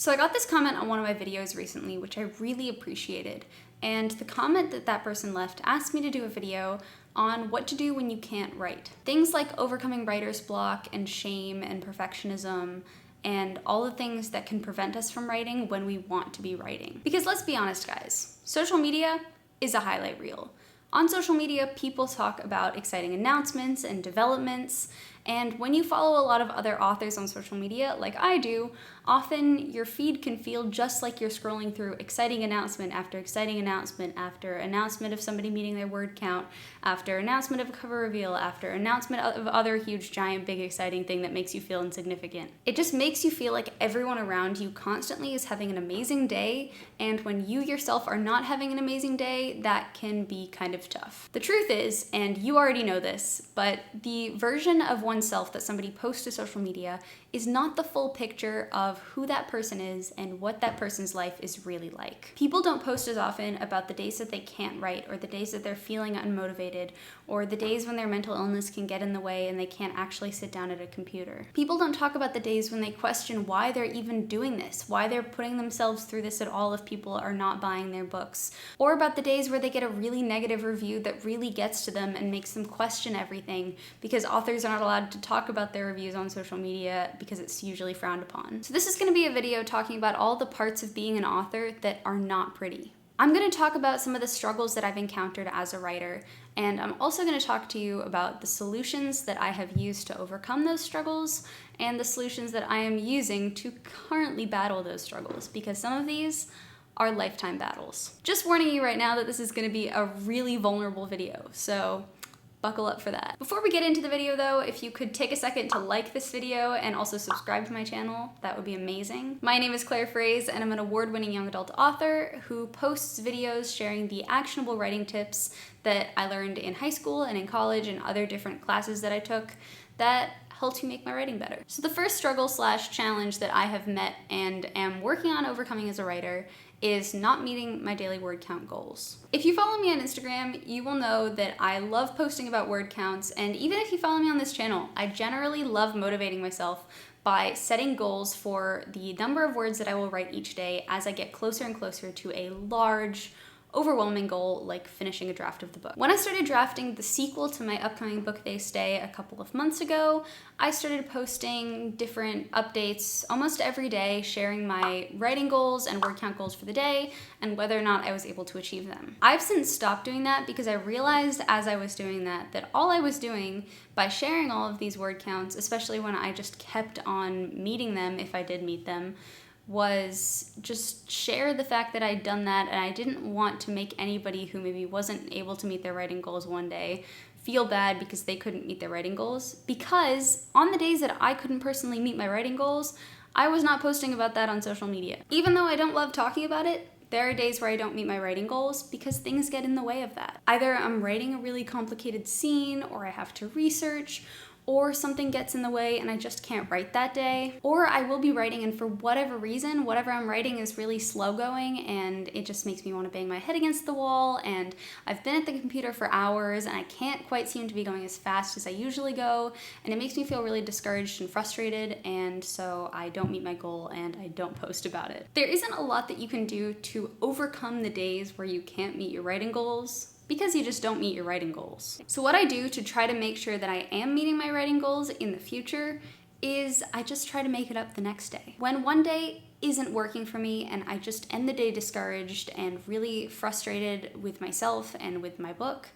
So I got this comment on one of my videos recently, which I really appreciated. And the comment that that person left asked me to do a video on what to do when you can't write. Things like overcoming writer's block and shame and perfectionism and all the things that can prevent us from writing when we want to be writing. Because let's be honest, guys, social media is a highlight reel. On social media, people talk about exciting announcements and developments, and when you follow a lot of other authors on social media, like I do, often your feed can feel just like you're scrolling through exciting announcement after exciting announcement after announcement of somebody meeting their word count, after announcement of a cover reveal, after announcement of other huge, giant, big, exciting thing that makes you feel insignificant. It just makes you feel like everyone around you constantly is having an amazing day, and when you yourself are not having an amazing day, that can be kind of tough. The truth is, and you already know this, but the version of oneself that somebody posts to social media is not the full picture of who that person is and what that person's life is really like. People don't post as often about the days that they can't write, or the days that they're feeling unmotivated, or the days when their mental illness can get in the way and they can't actually sit down at a computer. People don't talk about the days when they question why they're even doing this, why they're putting themselves through this at all if people are not buying their books, or about the days where they get a really negative review that really gets to them and makes them question everything because authors are not allowed to talk about their reviews on social media because it's usually frowned upon. So this is going to be a video talking about all the parts of being an author that are not pretty. I'm going to talk about some of the struggles that I've encountered as a writer, and I'm also going to talk to you about the solutions that I have used to overcome those struggles and the solutions that I am using to currently battle those struggles, because some of these are lifetime battles. Just warning you right now that this is going to be a really vulnerable video, so buckle up for that. Before we get into the video though, if you could take a second to like this video and also subscribe to my channel, that would be amazing. My name is Claire Fraze and I'm an award-winning young adult author who posts videos sharing the actionable writing tips that I learned in high school and in college and other different classes that I took that helped me make my writing better. So the first struggle/challenge that I have met and am working on overcoming as a writer is not meeting my daily word count goals. If you follow me on Instagram, you will know that I love posting about word counts, and even if you follow me on this channel, I generally love motivating myself by setting goals for the number of words that I will write each day as I get closer and closer to a large, overwhelming goal like finishing a draft of the book. When I started drafting the sequel to my upcoming book They Stay a couple of months ago, I started posting different updates almost every day, sharing my writing goals and word count goals for the day and whether or not I was able to achieve them. I've since stopped doing that because I realized as I was doing that all I was doing by sharing all of these word counts, especially when I just kept on meeting them if I did meet them, was just share the fact that I'd done that, and I didn't want to make anybody who maybe wasn't able to meet their writing goals one day feel bad because they couldn't meet their writing goals, because on the days that I couldn't personally meet my writing goals, I was not posting about that on social media. Even though I don't love talking about it, there are days where I don't meet my writing goals because things get in the way of that. Either I'm writing a really complicated scene, or I have to research, or something gets in the way and I just can't write that day, or I will be writing and for whatever reason, whatever I'm writing is really slow going and it just makes me want to bang my head against the wall, and I've been at the computer for hours and I can't quite seem to be going as fast as I usually go, and it makes me feel really discouraged and frustrated, and so I don't meet my goal and I don't post about it. There isn't a lot that you can do to overcome the days where you can't meet your writing goals, because you just don't meet your writing goals. So what I do to try to make sure that I am meeting my writing goals in the future is I just try to make it up the next day. When one day isn't working for me and I just end the day discouraged and really frustrated with myself and with my book,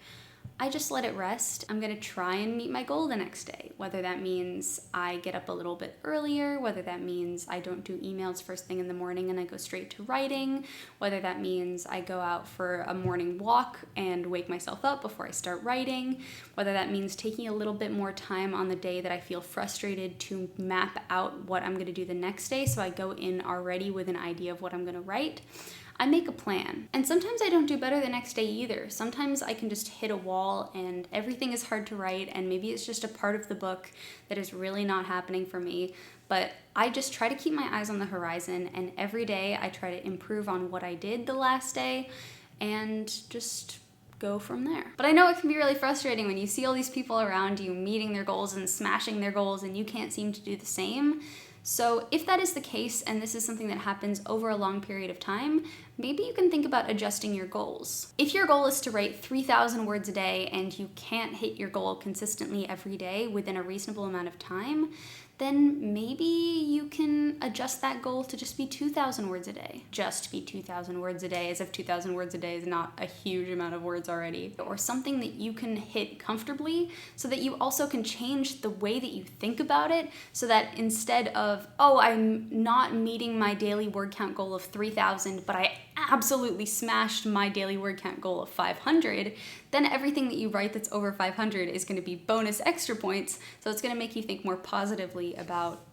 I just let it rest. I'm gonna try and meet my goal the next day, whether that means I get up a little bit earlier, whether that means I don't do emails first thing in the morning and I go straight to writing, whether that means I go out for a morning walk and wake myself up before I start writing, whether that means taking a little bit more time on the day that I feel frustrated to map out what I'm gonna do the next day so I go in already with an idea of what I'm gonna write. I make a plan. And sometimes I don't do better the next day either. Sometimes I can just hit a wall and everything is hard to write, and maybe it's just a part of the book that is really not happening for me. But I just try to keep my eyes on the horizon, and every day I try to improve on what I did the last day and just go from there. But I know it can be really frustrating when you see all these people around you meeting their goals and smashing their goals and you can't seem to do the same. So if that is the case, and this is something that happens over a long period of time, maybe you can think about adjusting your goals. If your goal is to write 3,000 words a day and you can't hit your goal consistently every day within a reasonable amount of time, then maybe you can adjust that goal to just be 2,000 words a day. Just be 2,000 words a day, as if 2,000 words a day is not a huge amount of words already. Or something that you can hit comfortably so that you also can change the way that you think about it, so that instead of, oh, I'm not meeting my daily word count goal of 3,000, but I absolutely smashed my daily word count goal of 500, then everything that you write that's over 500 is going to be bonus extra points, so it's going to make you think more positively about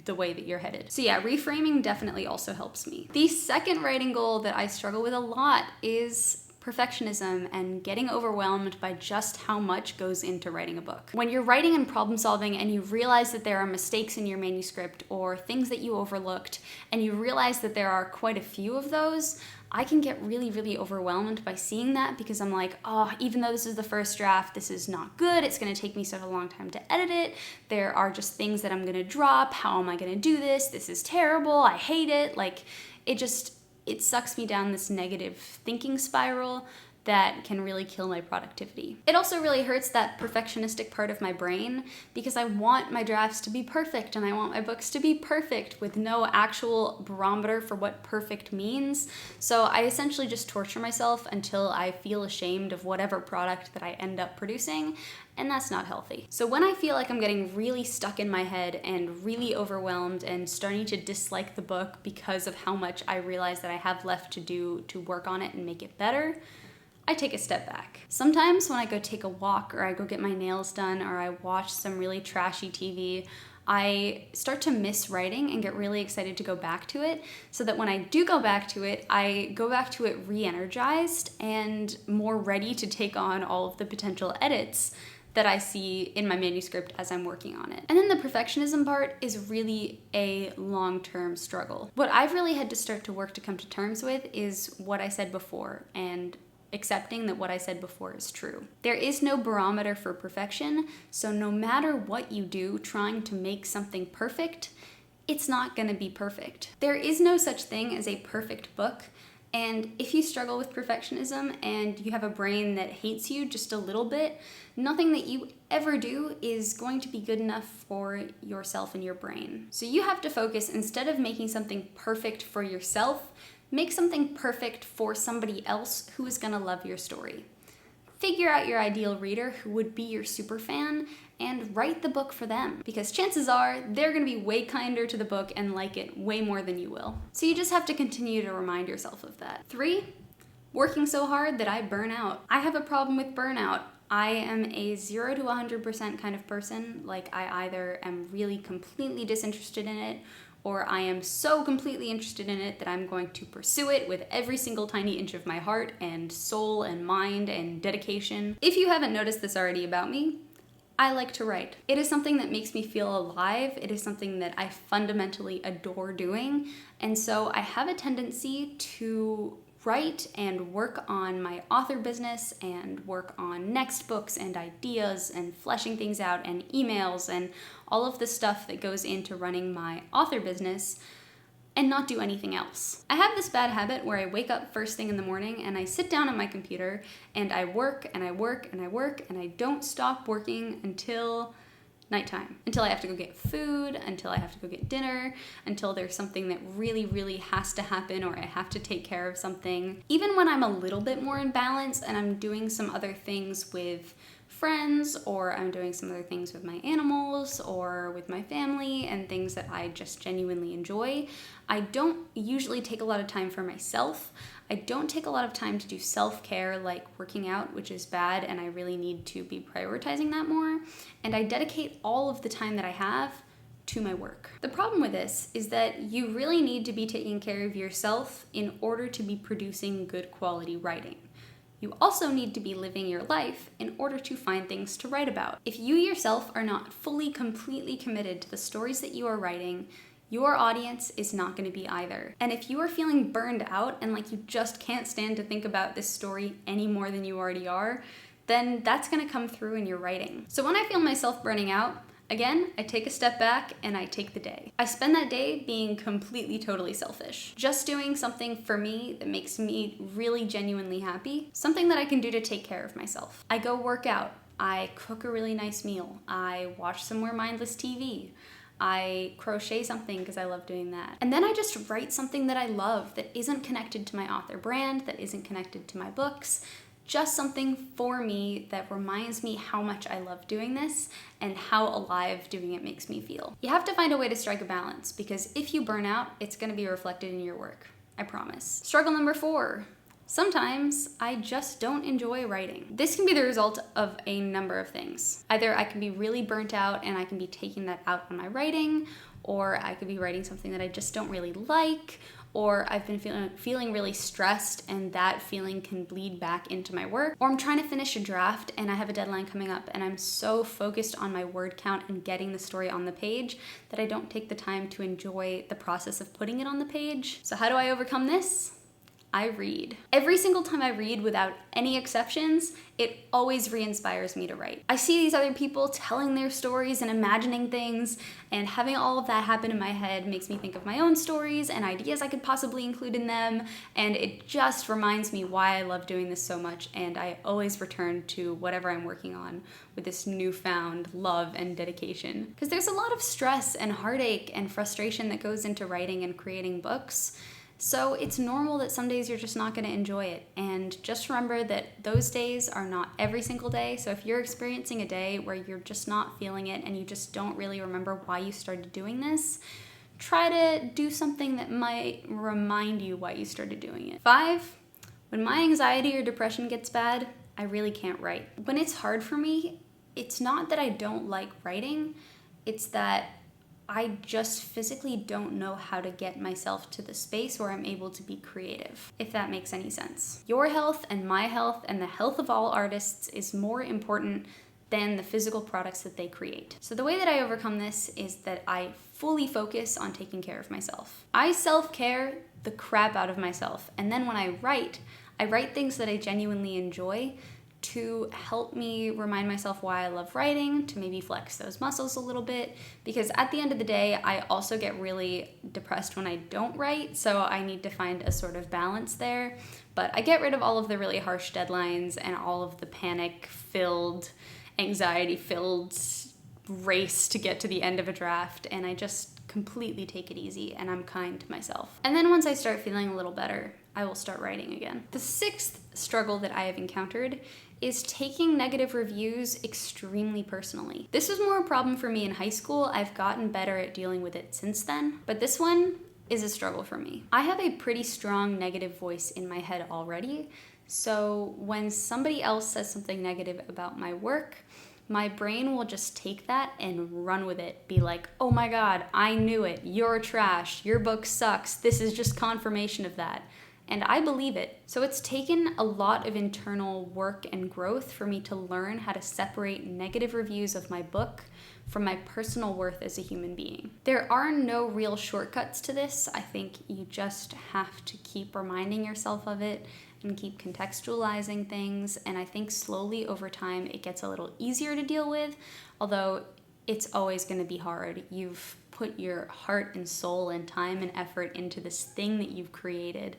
the way that you're headed. So yeah, reframing definitely also helps me. The second writing goal that I struggle with a lot is perfectionism and getting overwhelmed by just how much goes into writing a book. When you're writing and problem solving and you realize that there are mistakes in your manuscript or things that you overlooked, and you realize that there are quite a few of those, I can get really, really overwhelmed by seeing that, because I'm like, oh, even though this is the first draft, this is not good. It's going to take me such a long time to edit it. There are just things that I'm going to drop. How am I going to do this? This is terrible. I hate it. Like, it sucks me down this negative thinking spiral that can really kill my productivity. It also really hurts that perfectionistic part of my brain, because I want my drafts to be perfect and I want my books to be perfect with no actual barometer for what perfect means. So I essentially just torture myself until I feel ashamed of whatever product that I end up producing, and that's not healthy. So when I feel like I'm getting really stuck in my head and really overwhelmed and starting to dislike the book because of how much I realize that I have left to do to work on it and make it better, I take a step back. Sometimes when I go take a walk, or I go get my nails done, or I watch some really trashy TV, I start to miss writing and get really excited to go back to it, so that when I do go back to it, I go back to it re-energized and more ready to take on all of the potential edits that I see in my manuscript as I'm working on it. And then the perfectionism part is really a long-term struggle. What I've really had to start to work to come to terms with is what I said before, and accepting that what I said before is true. There is no barometer for perfection, so no matter what you do trying to make something perfect, it's not gonna be perfect. There is no such thing as a perfect book, and if you struggle with perfectionism and you have a brain that hates you just a little bit, nothing that you ever do is going to be good enough for yourself and your brain. So you have to focus, instead of making something perfect for yourself, make something perfect for somebody else who is gonna love your story. Figure out your ideal reader who would be your super fan and write the book for them, because chances are they're gonna be way kinder to the book and like it way more than you will. So you just have to continue to remind yourself of that. 3, working so hard that I burn out. I have a problem with burnout. I am a 0 to 100% kind of person. Like, I either am really completely disinterested in it, or I am so completely interested in it that I'm going to pursue it with every single tiny inch of my heart and soul and mind and dedication. If you haven't noticed this already about me, I like to write. It is something that makes me feel alive. It is something that I fundamentally adore doing. And so I have a tendency to write and work on my author business and work on next books and ideas and fleshing things out and emails and all of the stuff that goes into running my author business, and not do anything else. I have this bad habit where I wake up first thing in the morning and I sit down at my computer and I work and I work and I work and I don't stop working until nighttime, until I have to go get food, until I have to go get dinner, until there's something that really, really has to happen, or I have to take care of something. Even when I'm a little bit more in balance and I'm doing some other things with friends, or I'm doing some other things with my animals or with my family and things that I just genuinely enjoy, I don't usually take a lot of time for myself. I don't take a lot of time to do self-care like working out, which is bad, and I really need to be prioritizing that more. And I dedicate all of the time that I have to my work. The problem with this is that you really need to be taking care of yourself in order to be producing good quality writing. You also need to be living your life in order to find things to write about. If you yourself are not fully, completely committed to the stories that you are writing, your audience is not going to be either. And if you are feeling burned out and like you just can't stand to think about this story any more than you already are, then that's going to come through in your writing. So when I feel myself burning out, Again, I take a step back and I take the day. I spend that day being completely, totally selfish. Just doing something for me that makes me really genuinely happy. Something that I can do to take care of myself. I go work out. I cook a really nice meal. I watch some more mindless TV. I crochet something because I love doing that. And then I just write something that I love that isn't connected to my author brand, that isn't connected to my books, just something for me that reminds me how much I love doing this and how alive doing it makes me feel. You have to find a way to strike a balance because if you burn out, it's going to be reflected in your work. I promise. Struggle number 4. Sometimes I just don't enjoy writing. This can be the result of a number of things. Either I can be really burnt out and I can be taking that out on my writing, or I could be writing something that I just don't really like, or I've been feeling really stressed and that feeling can bleed back into my work, or I'm trying to finish a draft and I have a deadline coming up and I'm so focused on my word count and getting the story on the page that I don't take the time to enjoy the process of putting it on the page. So how do I overcome this? I read. Every single time I read, without any exceptions, it always re-inspires me to write. I see these other people telling their stories and imagining things, and having all of that happen in my head makes me think of my own stories and ideas I could possibly include in them, and it just reminds me why I love doing this so much, and I always return to whatever I'm working on with this newfound love and dedication. Because there's a lot of stress and heartache and frustration that goes into writing and creating books. So it's normal that some days you're just not going to enjoy it. And just remember that those days are not every single day. So if you're experiencing a day where you're just not feeling it and you just don't really remember why you started doing this, try to do something that might remind you why you started doing it. 5, when my anxiety or depression gets bad, I really can't write. When it's hard for me, it's not that I don't like writing, it's that I just physically don't know how to get myself to the space where I'm able to be creative, if that makes any sense. Your health and my health and the health of all artists is more important than the physical products that they create. So the way that I overcome this is that I fully focus on taking care of myself. I self-care the crap out of myself, and then when I write things that I genuinely enjoy to help me remind myself why I love writing, to maybe flex those muscles a little bit, because at the end of the day, I also get really depressed when I don't write, so I need to find a sort of balance there. But I get rid of all of the really harsh deadlines and all of the panic-filled, anxiety-filled race to get to the end of a draft, and I just completely take it easy and I'm kind to myself. And then once I start feeling a little better, I will start writing again. The 6th struggle that I have encountered is taking negative reviews extremely personally. This was more a problem for me in high school. I've gotten better at dealing with it since then, but this one is a struggle for me. I have a pretty strong negative voice in my head already, so when somebody else says something negative about my work, my brain will just take that and run with it. Be like, oh my God, I knew it. You're trash. Your book sucks. This is just confirmation of that. And I believe it. So it's taken a lot of internal work and growth for me to learn how to separate negative reviews of my book from my personal worth as a human being. There are no real shortcuts to this. I think you just have to keep reminding yourself of it and keep contextualizing things. And I think slowly over time, it gets a little easier to deal with, although it's always gonna be hard. You've put your heart and soul and time and effort into this thing that you've created.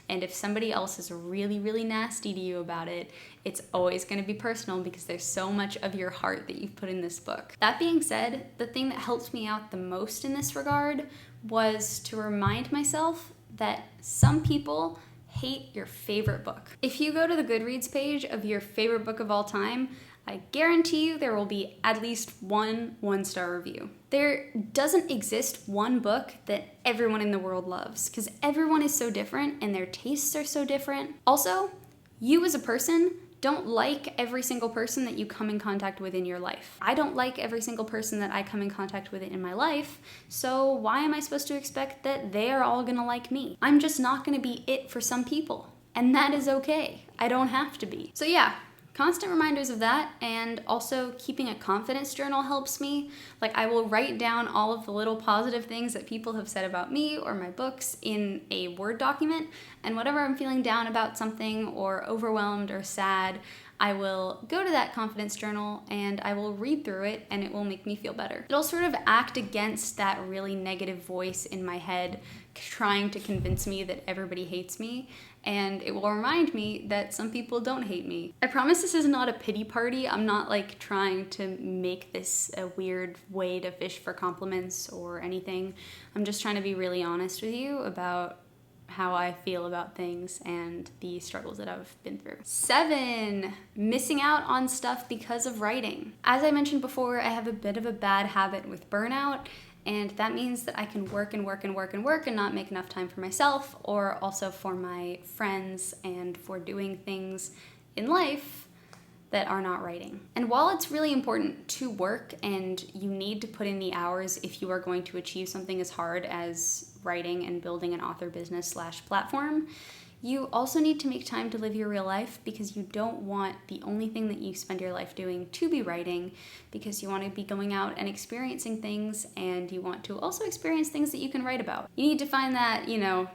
And if somebody else is really, really nasty to you about it, it's always gonna be personal because there's so much of your heart that you've put in this book. That being said, the thing that helped me out the most in this regard was to remind myself that some people hate your favorite book. If you go to the Goodreads page of your favorite book of all time, I guarantee you there will be at least one 1-star review. There doesn't exist one book that everyone in the world loves because everyone is so different and their tastes are so different. Also, you as a person don't like every single person that you come in contact with in your life. I don't like every single person that I come in contact with in my life, so why am I supposed to expect that they are all gonna like me? I'm just not gonna be it for some people, and that is okay. I don't have to be. So yeah, constant reminders of that, and also keeping a confidence journal helps me. Like, I will write down all of the little positive things that people have said about me or my books in a Word document, and whenever I'm feeling down about something or overwhelmed or sad, I will go to that confidence journal and I will read through it, and it will make me feel better. It'll sort of act against that really negative voice in my head trying to convince me that everybody hates me, and it will remind me that some people don't hate me. I promise this is not a pity party. I'm not like trying to make this a weird way to fish for compliments or anything. I'm just trying to be really honest with you about how I feel about things and the struggles that I've been through. 7, missing out on stuff because of writing. As I mentioned before, I have a bit of a bad habit with burnout, and that means that I can work and work and work and work and not make enough time for myself, or also for my friends and for doing things in life that are not writing. And while it's really important to work and you need to put in the hours if you are going to achieve something as hard as writing and building an author business / platform, you also need to make time to live your real life, because you don't want the only thing that you spend your life doing to be writing, because you want to be going out and experiencing things, and you want to also experience things that you can write about. You need to find that,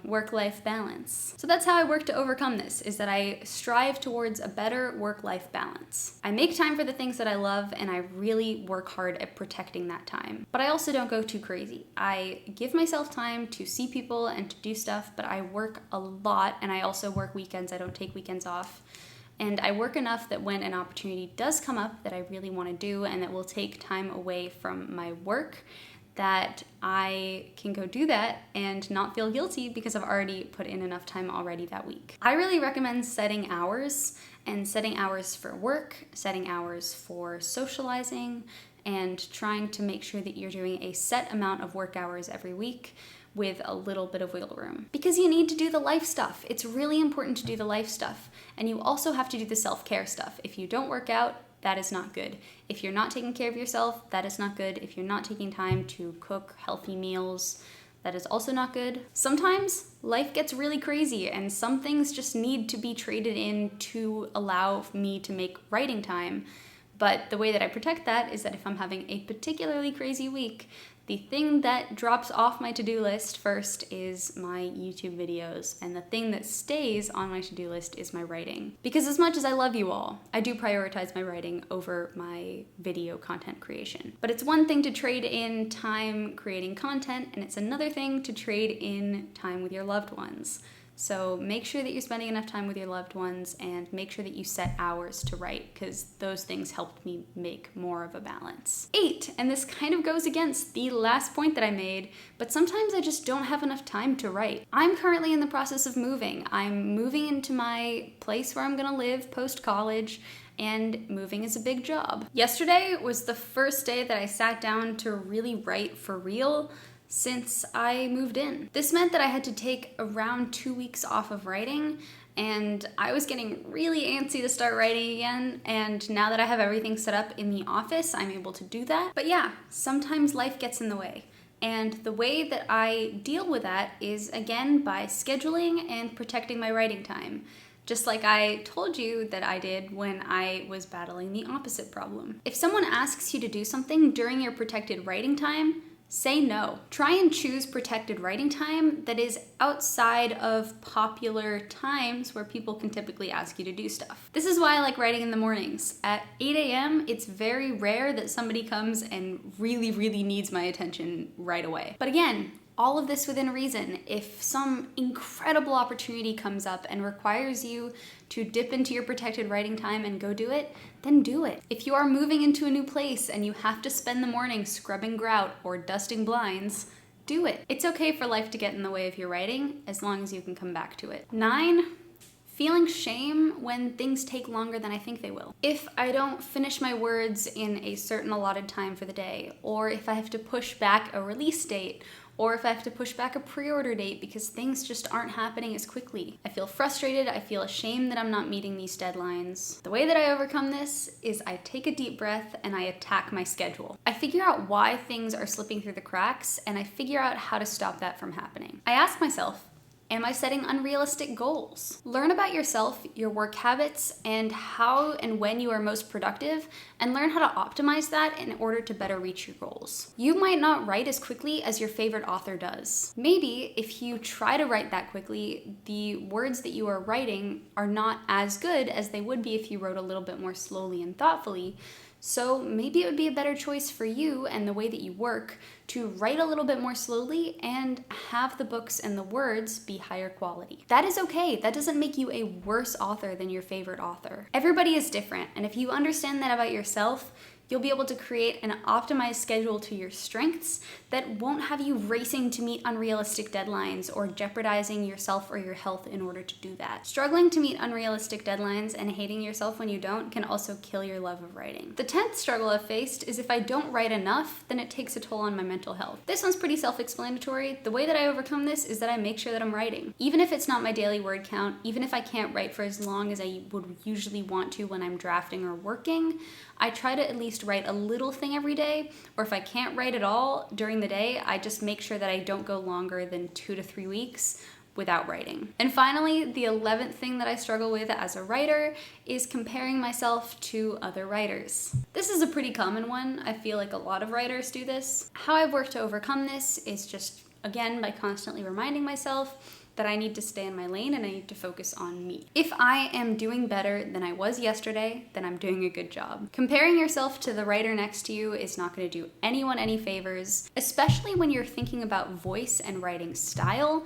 work-life balance. So that's how I work to overcome this, is that I strive towards a better work-life balance. I make time for the things that I love, and I really work hard at protecting that time. But I also don't go too crazy. I give myself time to see people and to do stuff, but I work a lot, and I also work weekends. I don't take weekends off. And I work enough that when an opportunity does come up that I really want to do and that will take time away from my work, that I can go do that and not feel guilty because I've already put in enough time already that week. I really recommend setting hours, and setting hours for work, setting hours for socializing, and trying to make sure that you're doing a set amount of work hours every week with a little bit of wiggle room. Because you need to do the life stuff. It's really important to do the life stuff. And you also have to do the self-care stuff. If you don't work out, that is not good. If you're not taking care of yourself, that is not good. If you're not taking time to cook healthy meals, that is also not good. Sometimes life gets really crazy and some things just need to be traded in to allow me to make writing time. But the way that I protect that is that if I'm having a particularly crazy week, the thing that drops off my to-do list first is my YouTube videos, and the thing that stays on my to-do list is my writing. Because as much as I love you all, I do prioritize my writing over my video content creation. But it's one thing to trade in time creating content, and it's another thing to trade in time with your loved ones. So make sure that you're spending enough time with your loved ones, and make sure that you set hours to write, because those things helped me make more of a balance. 8, and this kind of goes against the last point that I made, but sometimes I just don't have enough time to write. I'm currently in the process of moving. I'm moving into my place where I'm gonna live post-college, and moving is a big job. Yesterday was the first day that I sat down to really write for real since I moved in. This meant that I had to take around 2 weeks off of writing, and I was getting really antsy to start writing again, and now that I have everything set up in the office, I'm able to do that. But yeah, sometimes life gets in the way. And the way that I deal with that is, again, by scheduling and protecting my writing time. Just like I told you that I did when I was battling the opposite problem. If someone asks you to do something during your protected writing time, say no. Try and choose protected writing time that is outside of popular times where people can typically ask you to do stuff. This is why I like writing in the mornings. At 8 a.m., it's very rare that somebody comes and really, really needs my attention right away. But again, all of this within reason. If some incredible opportunity comes up and requires you to dip into your protected writing time and go do it, then do it. If you are moving into a new place and you have to spend the morning scrubbing grout or dusting blinds, do it. It's okay for life to get in the way of your writing as long as you can come back to it. 9, feeling shame when things take longer than I think they will. If I don't finish my words in a certain allotted time for the day, or if I have to push back a release date, or if I have to push back a pre-order date because things just aren't happening as quickly. I feel frustrated, I feel ashamed that I'm not meeting these deadlines. The way that I overcome this is I take a deep breath and I attack my schedule. I figure out why things are slipping through the cracks, and I figure out how to stop that from happening. I ask myself, Am I setting unrealistic goals? Learn about yourself, your work habits, and how and when you are most productive, and learn how to optimize that in order to better reach your goals. You might not write as quickly as your favorite author does. Maybe if you try to write that quickly, the words that you are writing are not as good as they would be if you wrote a little bit more slowly and thoughtfully. So maybe it would be a better choice for you and the way that you work to write a little bit more slowly and have the books and the words be higher quality. That is okay. That doesn't make you a worse author than your favorite author. Everybody is different, and if you understand that about yourself, you'll be able to create an optimized schedule to your strengths that won't have you racing to meet unrealistic deadlines or jeopardizing yourself or your health in order to do that. Struggling to meet unrealistic deadlines and hating yourself when you don't can also kill your love of writing. The 10th struggle I've faced is if I don't write enough, then it takes a toll on my mental health. This one's pretty self-explanatory. The way that I overcome this is that I make sure that I'm writing. Even if it's not my daily word count, even if I can't write for as long as I would usually want to when I'm drafting or working, I try to at least write a little thing every day, or if I can't write at all during the day, I just make sure that I don't go longer than 2 to 3 weeks without writing. And finally, the 11th thing that I struggle with as a writer is comparing myself to other writers. This is a pretty common one. I feel like a lot of writers do this. How I've worked to overcome this is just, again, by constantly reminding myself that I need to stay in my lane and I need to focus on me. If I am doing better than I was yesterday, then I'm doing a good job. Comparing yourself to the writer next to you is not going to do anyone any favors, especially when you're thinking about voice and writing style.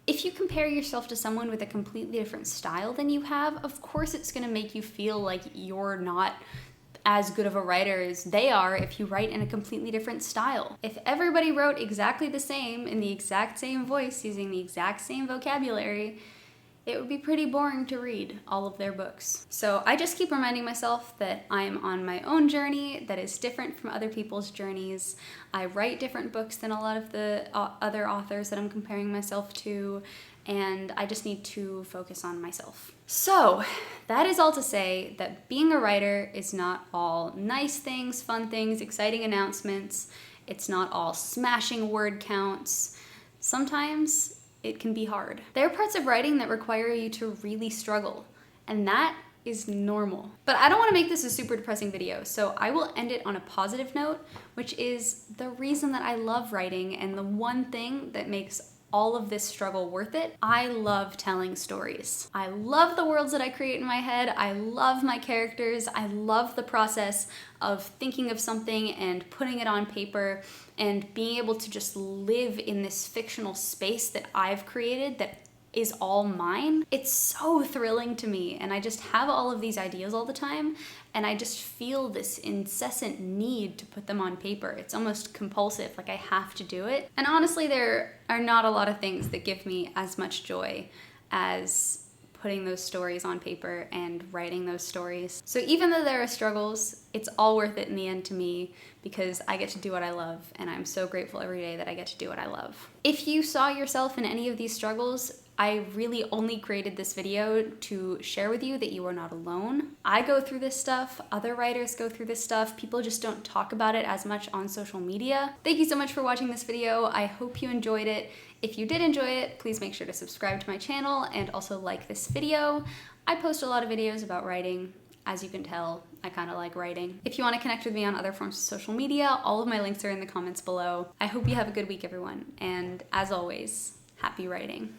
If you compare yourself to someone with a completely different style than you have, of course it's going to make you feel like you're not as good of a writer as they are if you write in a completely different style. If everybody wrote exactly the same in the exact same voice using the exact same vocabulary, it would be pretty boring to read all of their books. So I just keep reminding myself that I'm on my own journey that is different from other people's journeys. I write different books than a lot of the other authors that I'm comparing myself to, and I just need to focus on myself. So that is all to say that being a writer is not all nice things, fun things, exciting announcements. It's not all smashing word counts. Sometimes it can be hard. There are parts of writing that require you to really struggle, and that is normal. But I don't want to make this a super depressing video, so I will end it on a positive note, which is the reason that I love writing and the one thing that makes all of this struggle worth it. I love telling stories. I love the worlds that I create in my head. I love my characters. I love the process of thinking of something and putting it on paper and being able to just live in this fictional space that I've created that is all mine. It's so thrilling to me, and I just have all of these ideas all the time, and I just feel this incessant need to put them on paper. It's almost compulsive, like I have to do it. And honestly, there are not a lot of things that give me as much joy as putting those stories on paper and writing those stories. So even though there are struggles, it's all worth it in the end to me because I get to do what I love, and I'm so grateful every day that I get to do what I love. If you saw yourself in any of these struggles, I really only created this video to share with you that you are not alone. I go through this stuff, other writers go through this stuff, people just don't talk about it as much on social media. Thank you so much for watching this video. I hope you enjoyed it. If you did enjoy it, please make sure to subscribe to my channel and also like this video. I post a lot of videos about writing. As you can tell, I kind of like writing. If you want to connect with me on other forms of social media, all of my links are in the comments below. I hope you have a good week, everyone, and as always, happy writing.